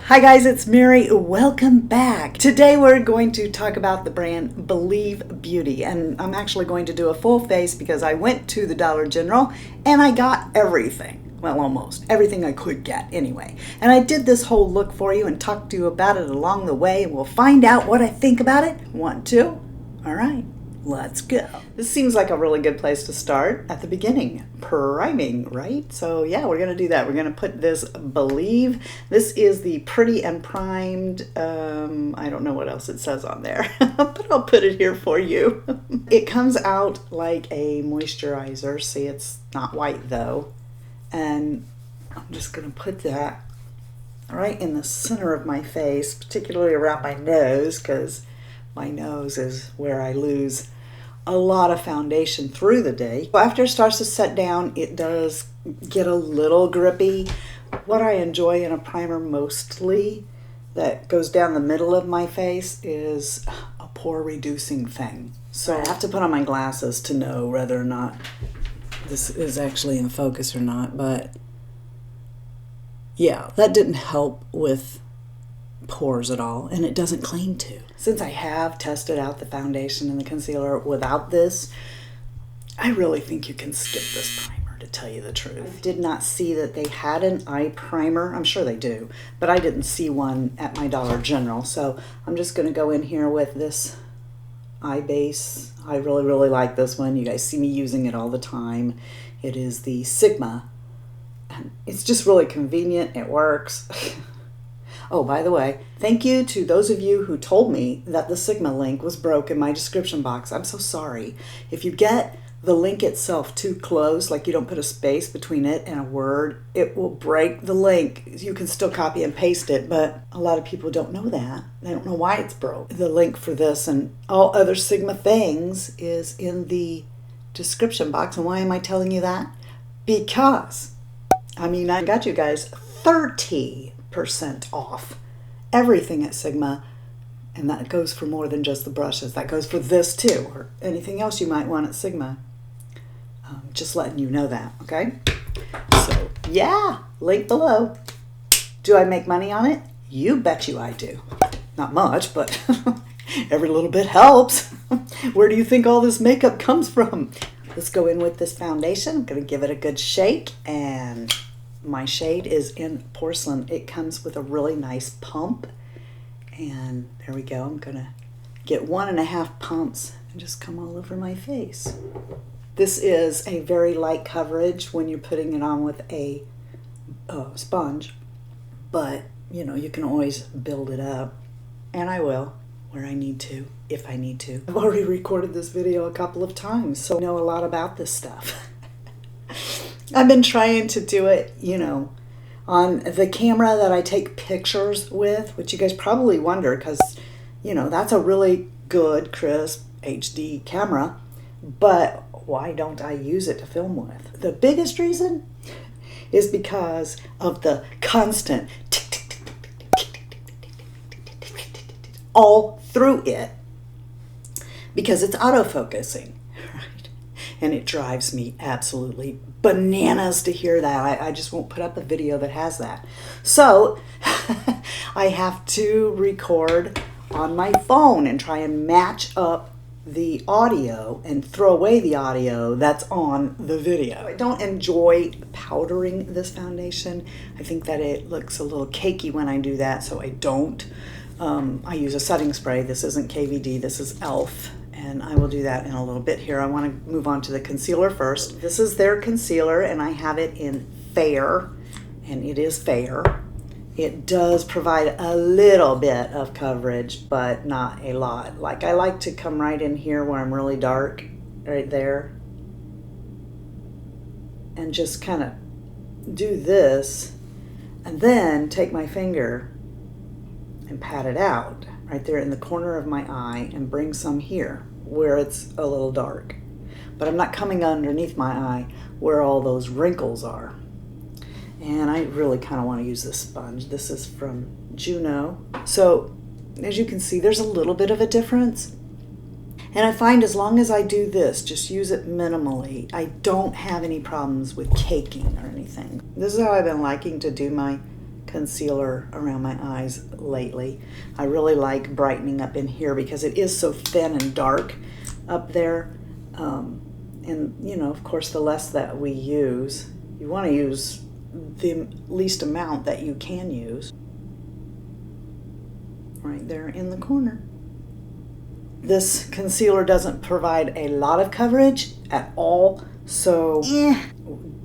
Hi guys, it's Mary. Welcome back. Today we're going to talk about the brand Believe Beauty, and I'm actually going to do a full face because I went to the Dollar General and I got everything. Well, almost everything I could get anyway. And I did this whole look for you and talked to you about it along the way, and we'll find out what I think about it. Want to? All right. Let's go. This seems like a really good place to start at the beginning. Priming, right? So yeah, we're going to do that. We're going to put this Believe. This is the Pretty and Primed. I don't know what else it says on there, but I'll put it here for you. It comes out like a moisturizer. See, it's not white though. And I'm just going to put that right in the center of my face, particularly around my nose, because my nose is where I lose a lot of foundation through the day. After it starts to set down, it does get a little grippy. What I enjoy in a primer mostly that goes down the middle of my face is a pore reducing thing. So I have to put on my glasses to know whether or not this is actually in focus or not, but yeah, that didn't help with pores at all, and it doesn't claim to. Since I have tested out the foundation and the concealer without this, I really think you can skip this primer, to tell you the truth. I did not see that they had an eye primer. I'm sure they do, but I didn't see one at my Dollar General, so I'm just going to go in here with this eye base. I really like this one. You guys see me using it all the time. It is the Sigma, and it's just really convenient. It works. Oh, by the way, thank you to those of you who told me that the Sigma link was broke in my description box. I'm so sorry. If you get the link itself too close, like you don't put a space between it and a word, it will break the link. You can still copy and paste it, but a lot of people don't know that. They don't know why it's broke. The link for this and all other Sigma things is in the description box. And why am I telling you that? Because, I got you guys 30% off everything at Sigma, and that goes for more than just the brushes. That goes for this too, or anything else you might want at Sigma. Just letting you know that, okay? So yeah, link below. Do I make money on it? You bet you I do. Not much, but every little bit helps. Where do you think all this makeup comes from? Let's go in with this foundation. I'm gonna give it a good shake, and my shade is in Porcelain. It comes with a really nice pump, and there we go. I'm gonna get 1.5 pumps and just come all over my face. This is a very light coverage when you're putting it on with a sponge, but you know, you can always build it up, and I will where I need to, if I need to. I've already recorded this video a couple of times, so I know a lot about this stuff. I've been trying to do it, you know, on the camera that I take pictures with, which you guys probably wonder because, you know, that's a really good, crisp HD camera, but why don't I use it to film with? The biggest reason is because of the constant all through it, because it's autofocusing. And it drives me absolutely bananas to hear that. I just won't put up a video that has that. So I have to record on my phone and try and match up the audio and throw away the audio that's on the video. I don't enjoy powdering this foundation. I think that it looks a little cakey when I do that, so I don't. I use a setting spray. This isn't KVD, this is e.l.f. And I will do that in a little bit here. I want to move on to the concealer first. This is their concealer, and I have it in Fair, and it is Fair. It does provide a little bit of coverage, but not a lot. Like, I like to come right in here where I'm really dark, right there, and just kind of do this, and then take my finger and pat it out right there in the corner of my eye and bring some here where it's a little dark. But I'm not coming underneath my eye where all those wrinkles are. And I really kind of want to use this sponge. This is from Juno. So as you can see, there's a little bit of a difference. And I find as long as I do this, just use it minimally, I don't have any problems with caking or anything. This is how I've been liking to do my concealer around my eyes lately. I really like brightening up in here because it is so thin and dark up there. And, you know, of course, the less that we use, you want to use the least amount that you can use. Right there in the corner. This concealer doesn't provide a lot of coverage at all, so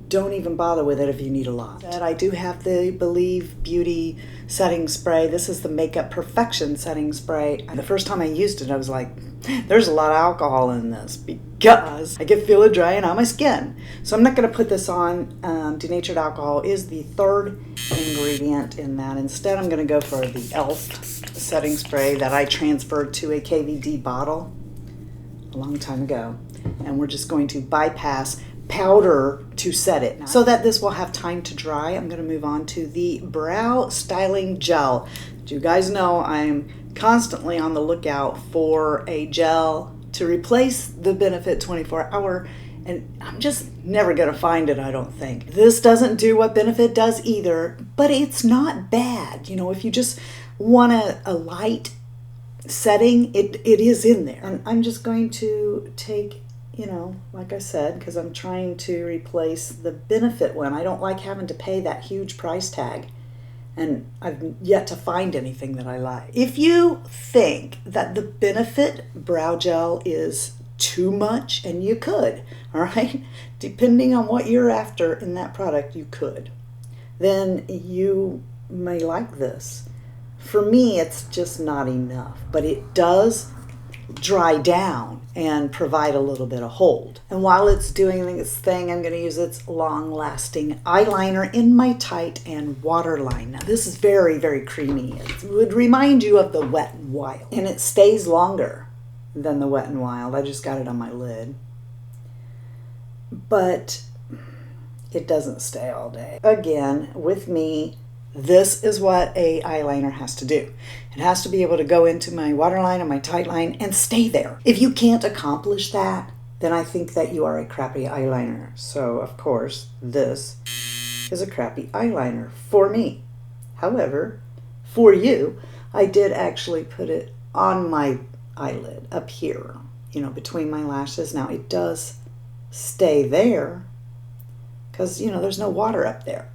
don't even bother with it if you need a lot. I do have the Believe Beauty setting spray. This is the Makeup Perfection setting spray. The first time I used it, I was like, there's a lot of alcohol in this because I get feeling drying on my skin. So I'm not going to put this on. Denatured alcohol is the third ingredient in that. Instead, I'm going to go for the e.l.f. setting spray that I transferred to a KVD bottle a long time ago. And we're just going to bypass powder to set it. So that this will have time to dry, I'm going to move on to the Brow Styling Gel. Do you guys know I'm constantly on the lookout for a gel to replace the Benefit 24 Hour, and I'm just never going to find it, I don't think. This doesn't do what Benefit does either, but it's not bad. You know, if you just want a light setting, it is in there. And I'm just going to take, you know, like I said, because I'm trying to replace the Benefit one. I don't like having to pay that huge price tag, and I've yet to find anything that I like. If you think that the Benefit brow gel is too much, and you could, all right, depending on what you're after in that product, you could, then you may like this. For me, it's just not enough, but it does dry down and provide a little bit of hold. And while it's doing its thing, I'm going to use its long-lasting eyeliner in my Tight and Waterline. Now, this is very, very creamy. It would remind you of the Wet n Wild, and it stays longer than the Wet n Wild. I just got it on my lid, but it doesn't stay all day. Again, with me, this is what a eyeliner has to do. It has to be able to go into my waterline and my tight line and stay there. If you can't accomplish that, then I think that you are a crappy eyeliner. So, of course, this is a crappy eyeliner for me. However, for you, I did actually put it on my eyelid up here, you know, between my lashes. Now, it does stay there because, you know, there's no water up there.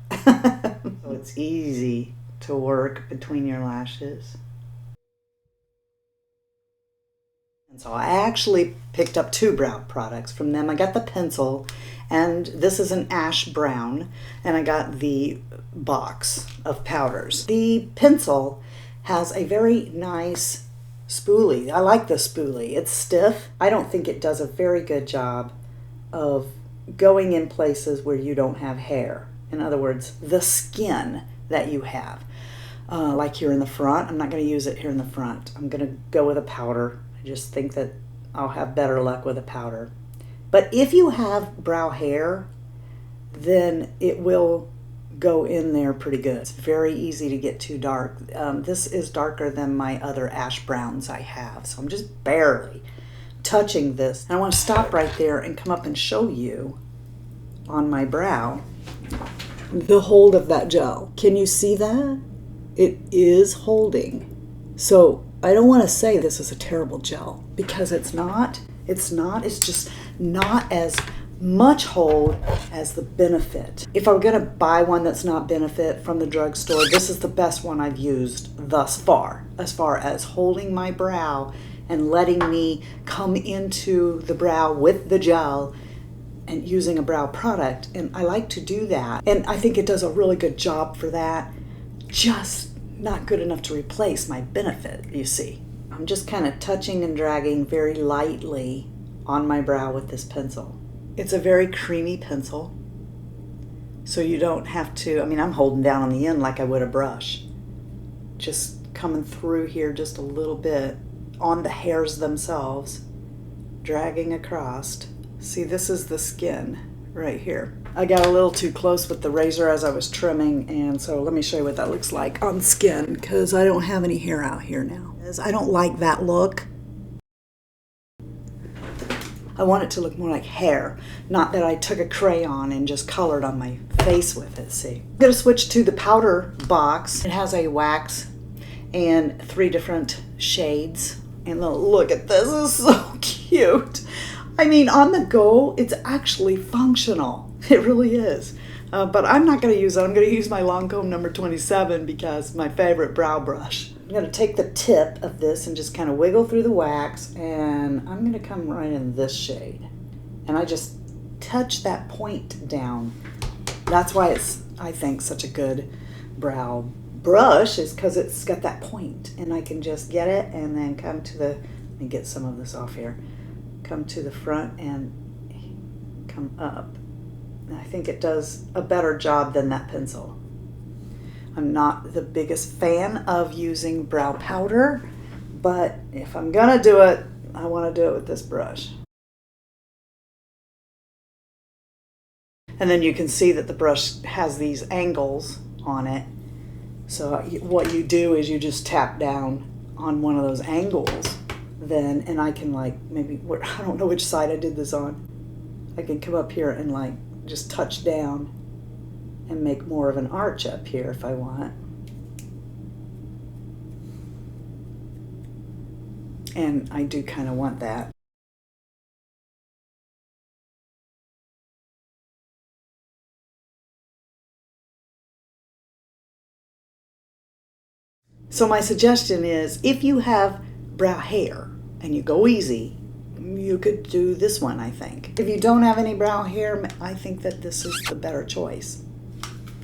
So it's easy to work between your lashes. And so I actually picked up 2 brow products from them. I got the pencil, and this is an ash brown, and I got the box of powders. The pencil has a very nice spoolie. I like the spoolie. It's stiff. I don't think it does a very good job of going in places where you don't have hair. In other words, the skin that you have. Like here in the front, I'm not going to use it here in the front. I'm going to go with a powder. I just think that I'll have better luck with a powder. But if you have brow hair, then it will go in there pretty good. It's very easy to get too dark. This is darker than my other ash browns I have, so I'm just barely touching this. And I want to stop right there and come up and show you on my brow the hold of that gel. Can you see that? It is holding. So I don't want to say this is a terrible gel, because it's not. It's just not as much hold as the Benefit. If I'm going to buy one that's not Benefit from the drugstore, this is the best one I've used thus far as holding my brow and letting me come into the brow with the gel and using a brow product. And I like to do that, and I think it does a really good job for that. Just not good enough to replace my Benefit, you see. I'm just kind of touching and dragging very lightly on my brow with this pencil. It's a very creamy pencil, so you don't have to, I mean, I'm holding down on the end like I would a brush. Just coming through here just a little bit on the hairs themselves, dragging across. See, this is the skin right here. I got a little too close with the razor as I was trimming, and so let me show you what that looks like on skin, because I don't have any hair out here now. I don't like that look. I want it to look more like hair, not that I took a crayon and just colored on my face with it, see. I'm gonna switch to the powder box. It has a wax and 3 different shades. And look at this, this is so cute. I mean, on the go, it's actually functional. It really is. But I'm not gonna use it. I'm gonna use my Lancome number 27 because my favorite brow brush. I'm gonna take the tip of this and just kind of wiggle through the wax, and I'm gonna come right in this shade. And I just touch that point down. That's why it's, I think, such a good brow brush, is because it's got that point. And I can just get it and then come to the, let me get some of this off here. Come to the front and come up. And I think it does a better job than that pencil. I'm not the biggest fan of using brow powder, but if I'm gonna do it, I wanna do it with this brush. And then you can see that the brush has these angles on it. So what you do is you just tap down on one of those angles then, and I can like maybe, I don't know which side I did this on. I can come up here and like just touch down and make more of an arch up here if I want. And I do kind of want that. So my suggestion is, if you have brow hair and you go easy, you could do this one, I think. If you don't have any brow hair, I think that this is the better choice.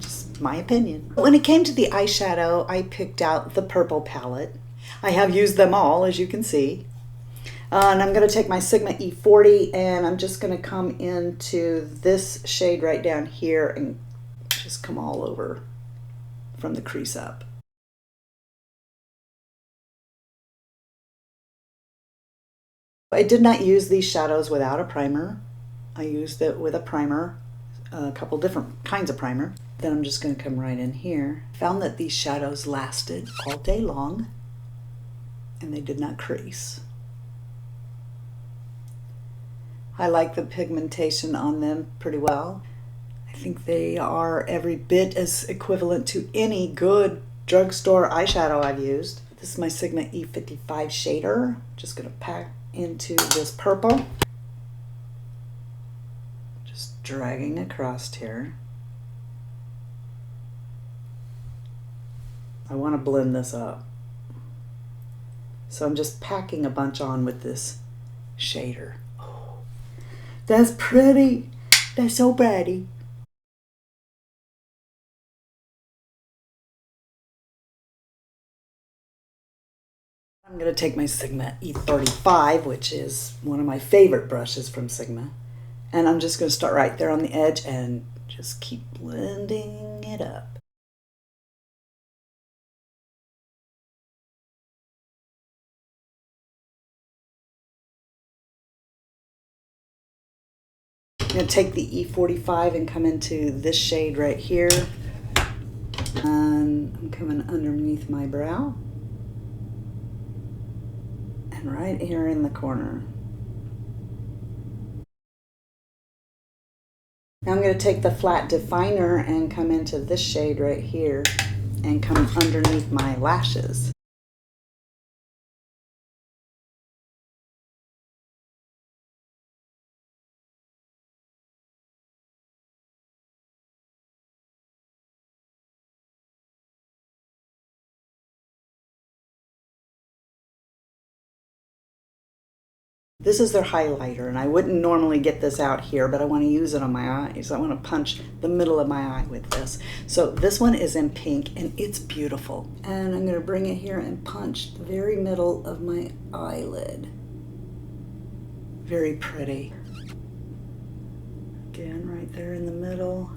Just my opinion. When it came to the eyeshadow, I picked out the purple palette. I have used them all, as you can see. And I'm going to take my Sigma E40 and I'm just going to come into this shade right down here and just come all over from the crease up. I did not use these shadows without a primer. I used it with a primer, a couple different kinds of primer. Then I'm just going to come right in here. Found that these shadows lasted all day long and they did not crease. I like the pigmentation on them pretty well. I think they are every bit as equivalent to any good drugstore eyeshadow I've used. This is my Sigma E55 shader. Just going to pack into this purple. Just dragging across here. I want to blend this up. So I'm just packing a bunch on with this shader. Oh, that's pretty. That's so pretty. I'm going to take my Sigma E35, which is one of my favorite brushes from Sigma, and I'm just going to start right there on the edge and just keep blending it up. I'm going to take the E45 and come into this shade right here, and I'm coming underneath my brow. Right here in the corner. Now I'm going to take the flat definer and come into this shade right here and come underneath my lashes. This is their highlighter, and I wouldn't normally get this out here, but I want to use it on my eyes. I want to punch the middle of my eye with this. So this one is in pink, and it's beautiful. And I'm going to bring it here and punch the very middle of my eyelid. Very pretty. Again, right there in the middle.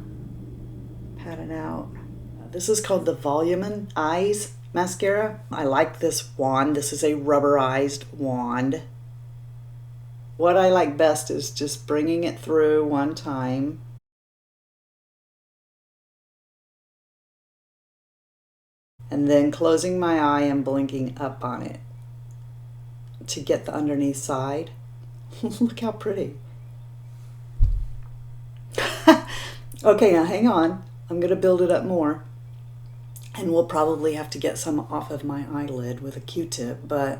Pat it out. This is called the Volumin Mascara. I like this wand. This is a rubberized wand. What I like best is just bringing it through one time. And then closing my eye and blinking up on it to get the underneath side. Look how pretty. Okay, now hang on. I'm going to build it up more. And we'll probably have to get some off of my eyelid with a Q-tip, but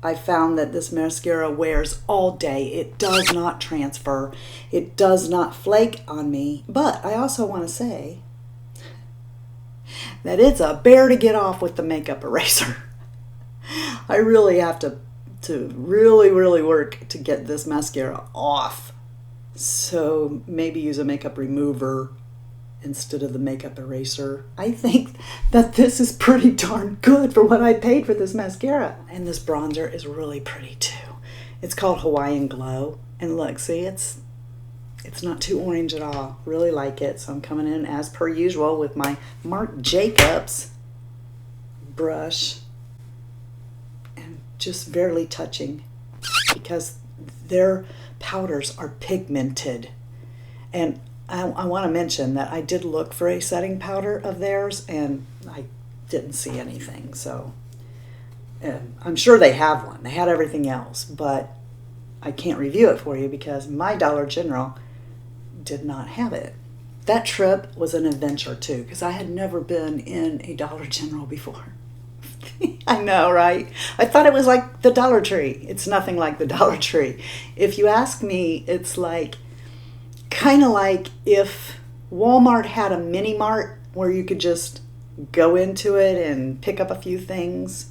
I found that this mascara wears all day. It does not transfer. It does not flake on me. But I also want to say that it's a bear to get off with the makeup eraser. I really have to really work to get this mascara off. So maybe use a makeup remover instead of the makeup eraser. I think that this is pretty darn good for what I paid for this mascara. And this bronzer is really pretty too. It's called Hawaiian Glow. And look, see, it's not too orange at all. Really like it. So I'm coming in as per usual with my Marc Jacobs brush and just barely touching because their powders are pigmented. And I want to mention that I did look for a setting powder of theirs and I didn't see anything. So I'm sure they have one. They had everything else, but I can't review it for you because my Dollar General did not have it. That trip was an adventure too because I had never been in a Dollar General before. I know, right? I thought it was like the Dollar Tree. It's nothing like the Dollar Tree. If you ask me, it's like kind of like if Walmart had a mini mart where you could just go into it and pick up a few things.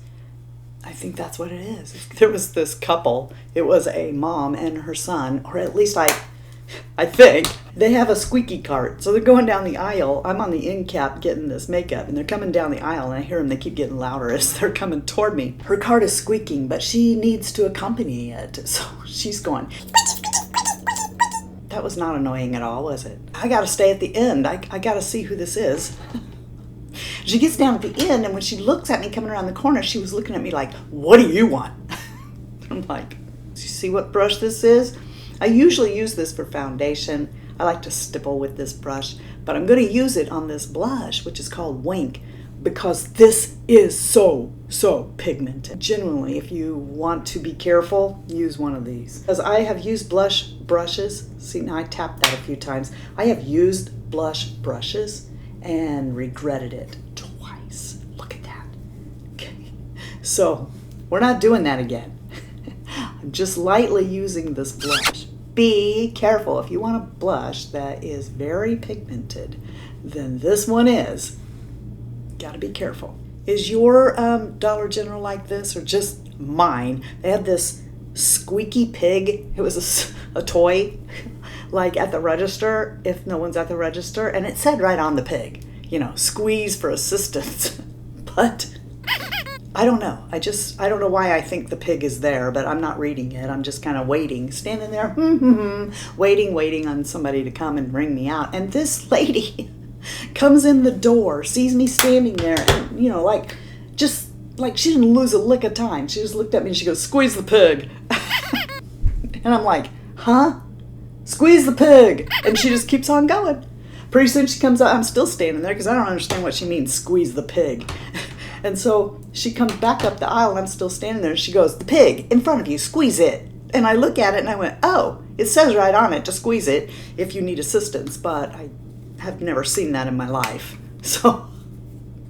I think that's what it is. There was this couple. It was a mom and her son, or at least I think. They have a squeaky cart. So they're going down the aisle. I'm on the end cap getting this makeup, and they're coming down the aisle, and I hear them. They keep getting louder as they're coming toward me. Her cart is squeaking, but she needs to accompany it. So she's going. That was not annoying at all, was it? I got to stay at the end. I got to see who this is. She gets down at the end, and when she looks at me coming around the corner, she was looking at me like, what do you want? I'm like, do you see what brush this is? I usually use this for foundation. I like to stipple with this brush, but I'm going to use it on this blush, which is called Wink, because this is so pigmented. Genuinely, if you want to be careful, use one of these. Because I have used blush brushes. See, now I tapped that a few times. I have used blush brushes and regretted it twice. Look at that. Okay. So we're not doing that again. I'm just lightly using this blush. Be careful. If you want a blush that is very pigmented, then this one is. Got to be careful. Is your Dollar General like this or just mine? They had this squeaky pig. It was a toy, like at the register, if no one's at the register, and it said right on the pig, you know, squeeze for assistance. But I don't know. I don't know why I think the pig is there, but I'm not reading it. I'm just kind of waiting, standing there, waiting on somebody to come and bring me out. And this lady comes in the door, sees me standing there, and, you know, like, just like she didn't lose a lick of time. She just looked at me and she goes, squeeze the pig. And I'm like, huh? Squeeze the pig. And she just keeps on going. Pretty soon she comes out. I'm still standing there because I don't understand what she means, squeeze the pig. And so she comes back up the aisle and I'm still standing there. And she goes, the pig in front of you, squeeze it. And I look at it and I went, oh, it says right on it to squeeze it if you need assistance. But I have never seen that in my life. So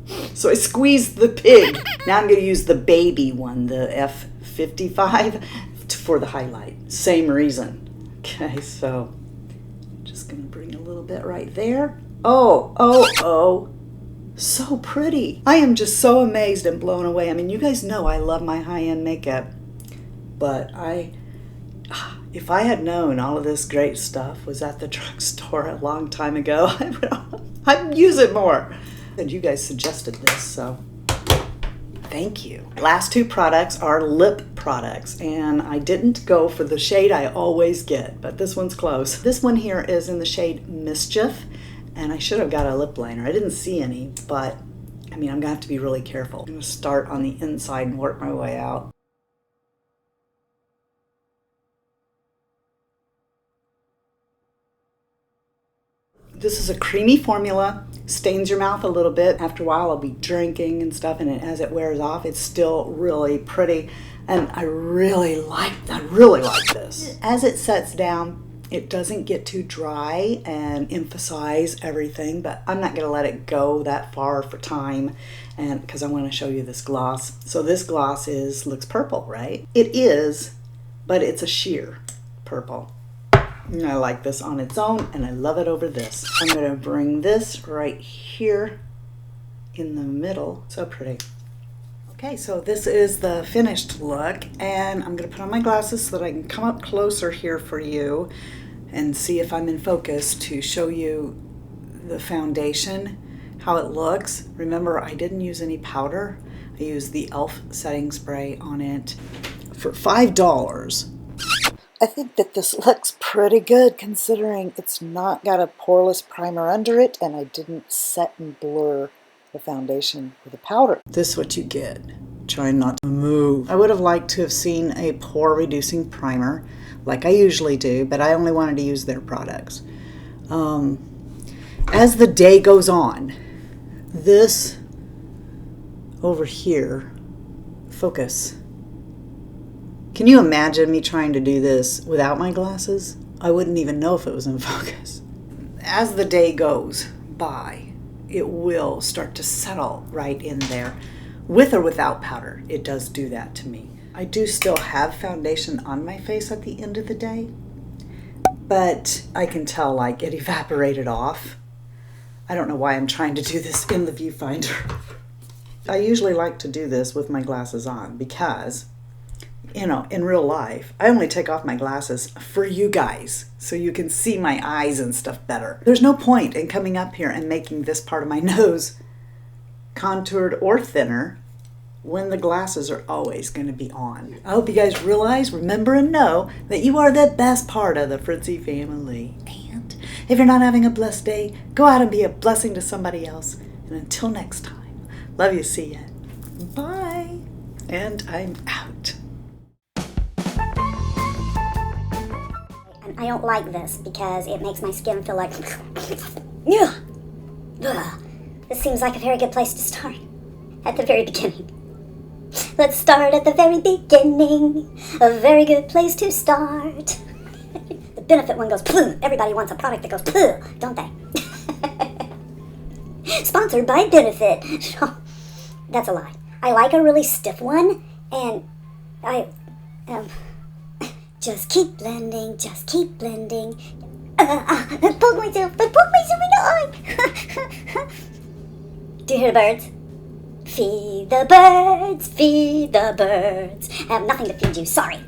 I squeezed the pig. Now I'm going to use the baby one, the F55, for the highlight. Same reason. Okay, so I'm just going to bring a little bit right there. Oh. So pretty. I am just so amazed and blown away. I mean, you guys know I love my high-end makeup. But if I had known all of this great stuff was at the drugstore a long time ago, I'd use it more. And you guys suggested this, so thank you. Last two products are lip products, and I didn't go for the shade I always get, but this one's close. This one here is in the shade Mischief, and I should have got a lip liner. I didn't see any, but I mean, I'm gonna have to be really careful. I'm gonna start on the inside and work my way out. This is a creamy formula, stains your mouth a little bit. After a while I'll be drinking and stuff, and as it wears off, it's still really pretty. And I really like this. As it sets down, it doesn't get too dry and emphasize everything, but I'm not going to let it go that far for time, and because I want to show you this gloss. So this gloss looks purple, right? It is, but it's a sheer purple. And I like this on its own, and I love it over this. I'm going to bring this right here in the middle. So pretty. Okay, so this is the finished look, and I'm going to put on my glasses so that I can come up closer here for you and see if I'm in focus to show you the foundation, how it looks. Remember, I didn't use any powder. I used the e.l.f. setting spray on it for $5. I think that this looks pretty good considering it's not got a poreless primer under it, and I didn't set and blur the foundation with a powder. This is what you get. Trying not to move. I would have liked to have seen a pore reducing primer like I usually do, but I only wanted to use their products. As the day goes on, this over here, focus. Can you imagine me trying to do this without my glasses? I wouldn't even know if it was in focus. As the day goes by, it will start to settle right in there. With or without powder, it does do that to me. I do still have foundation on my face at the end of the day, but I can tell like it evaporated off. I don't know why I'm trying to do this in the viewfinder. I usually like to do this with my glasses on because, you know, in real life, I only take off my glasses for you guys so you can see my eyes and stuff better. There's no point in coming up here and making this part of my nose contoured or thinner when the glasses are always going to be on. I hope you guys realize, remember, and know that you are the best part of the Fritzy family. And if you're not having a blessed day, go out and be a blessing to somebody else. And until next time, love you, see ya. Bye. And I'm out. I don't like this because it makes my skin feel like yeah. This seems like a very good place to start. At the very beginning. Let's start at the very beginning. A very good place to start. The benefit one goes pooh. Everybody wants a product that goes pooh, don't they? Sponsored by Benefit. That's a lie. I like a really stiff one, and I just keep blending, just keep blending. Poke myself in the eye. Do you hear the birds? Feed the birds, feed the birds. I have nothing to feed you, sorry.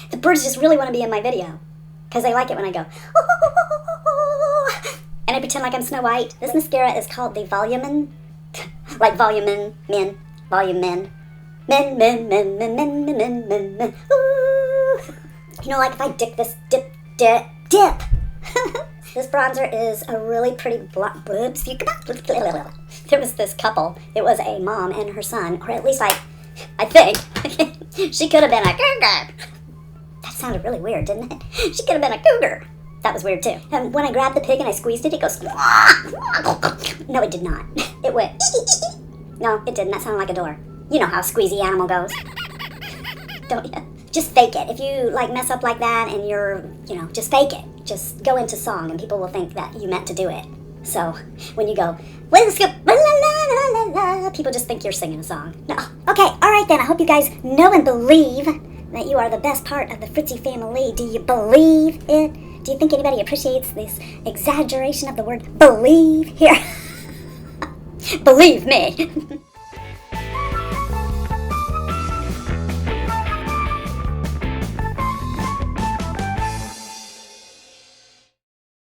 The birds just really want to be in my video, because they like it when I go, and I pretend like I'm Snow White. This mascara is called the Volumin, like Volumin, men, Volume Men. Men. Ooh. You know, like if I dip this, dip. This bronzer is a really pretty boobs. There was this couple. It was a mom and her son, or at least I think. She could have been a cougar. That sounded really weird, didn't it? She could have been a cougar. That was weird too. And when I grabbed the pig and I squeezed it, it goes. No, it did not. It went. No, it didn't. That sounded like a door. You know how a squeezy animal goes. Don't you? Just fake it. If you like mess up like that and you're, just fake it. Just go into song and people will think that you meant to do it. So when you go, people just think you're singing a song. No. Okay, alright then. I hope you guys know and believe that you are the best part of the Fritzy family. Do you believe it? Do you think anybody appreciates this exaggeration of the word believe here? Believe me.